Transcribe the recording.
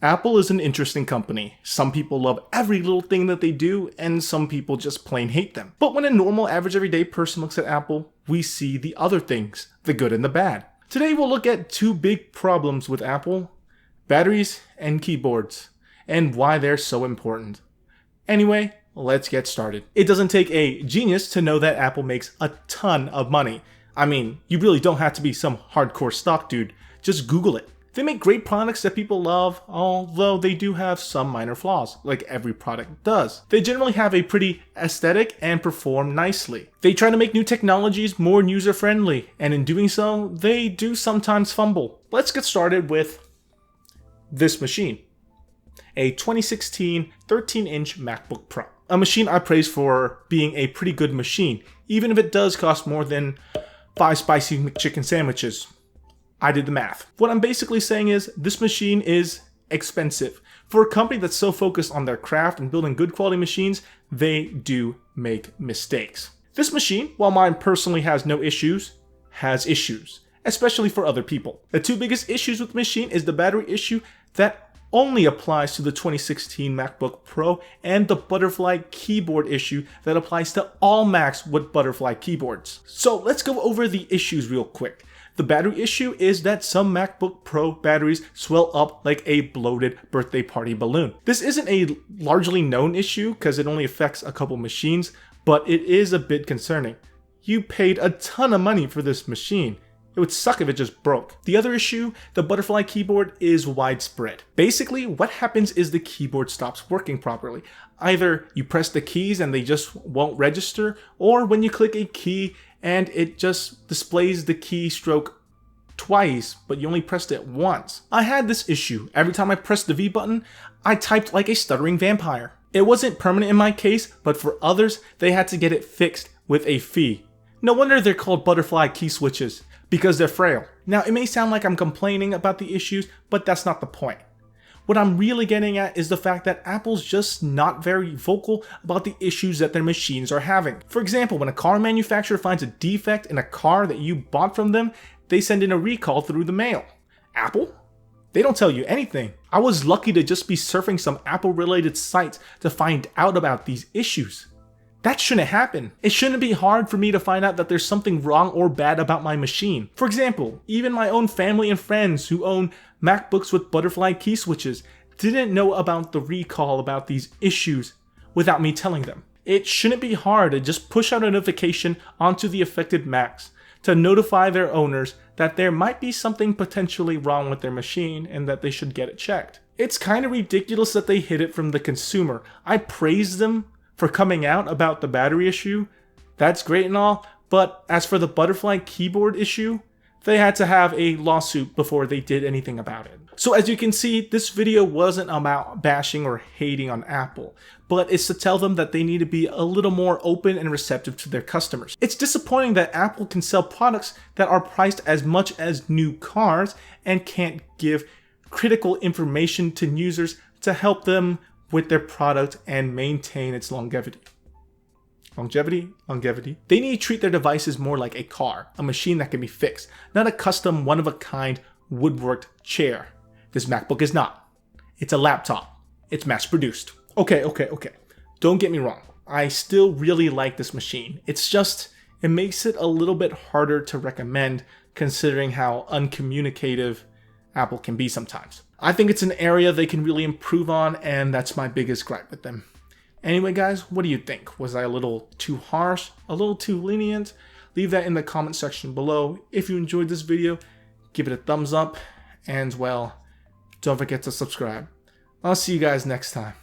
Apple is an interesting company. Some people love every little thing that they do, and some people just plain hate them. But when a normal, average, everyday person looks at Apple, we see the other things, the good and the bad. Today we'll look at two big problems with Apple: batteries and keyboards, and why they're so important. Anyway, let's get started. It doesn't take a genius to know that Apple makes a ton of money. I mean, you really don't have to be some hardcore stock dude, just Google it. They make great products that people love, although they do have some minor flaws, like every product does. They generally have a pretty aesthetic and perform nicely. They try to make new technologies more user-friendly, and in doing so, they do sometimes fumble. Let's get started with this machine. A 2016 13-inch MacBook Pro. A machine I praise for being a pretty good machine, even if it does cost more than 5 spicy McChicken sandwiches. I did the math. What I'm basically saying is this machine is expensive. For a company that's so focused on their craft and building good quality machines, they do make mistakes. This machine, while mine personally has no issues, has issues, especially for other people. The two biggest issues with the machine is the battery issue that only applies to the 2016 MacBook Pro, and the butterfly keyboard issue that applies to all Macs with butterfly keyboards. So let's go over the issues real quick. The battery issue is that some MacBook Pro batteries swell up like a bloated birthday party balloon. This isn't a largely known issue because it only affects a couple machines, but it is a bit concerning. You paid a ton of money for this machine. It would suck if it just broke. The other issue, the butterfly keyboard, is widespread. Basically, what happens is the keyboard stops working properly. Either you press the keys and they just won't register, or when you click a key and it just displays the keystroke twice, but you only pressed it once. I had this issue. Every time I pressed the V button, I typed like a stuttering vampire. It wasn't permanent in my case, but for others, they had to get it fixed with a fee. No wonder they're called butterfly key switches, because they're frail. Now, it may sound like I'm complaining about the issues, but that's not the point. What I'm really getting at is the fact that Apple's just not very vocal about the issues that their machines are having. For example, when a car manufacturer finds a defect in a car that you bought from them, they send in a recall through the mail. Apple? They don't tell you anything. I was lucky to just be surfing some Apple-related sites to find out about these issues. That shouldn't happen. It shouldn't be hard for me to find out that there's something wrong or bad about my machine. For example, even my own family and friends who own MacBooks with butterfly key switches didn't know about the recall about these issues without me telling them. It shouldn't be hard to just push out a notification onto the affected Macs to notify their owners that there might be something potentially wrong with their machine and that they should get it checked. It's kind of ridiculous that they hid it from the consumer. I praise them for coming out about the battery issue. That's great and all, but as for the butterfly keyboard issue, they had to have a lawsuit before they did anything about it. So as you can see, this video wasn't about bashing or hating on Apple, but it's to tell them that they need to be a little more open and receptive to their customers. It's disappointing that Apple can sell products that are priced as much as new cars and can't give critical information to users to help them with their product and maintain its longevity. Longevity. They need to treat their devices more like a car, a machine that can be fixed, not a custom one-of-a-kind woodworked chair. This MacBook is not. It's a laptop. It's mass-produced. Okay. Don't get me wrong. I still really like this machine. It's just, it makes it a little bit harder to recommend considering how uncommunicative Apple can be sometimes. I think it's an area they can really improve on, and that's my biggest gripe with them. Anyway, guys, what do you think? Was I a little too harsh? A little too lenient? Leave that in the comment section below. If you enjoyed this video, give it a thumbs up, and well, don't forget to subscribe. I'll see you guys next time.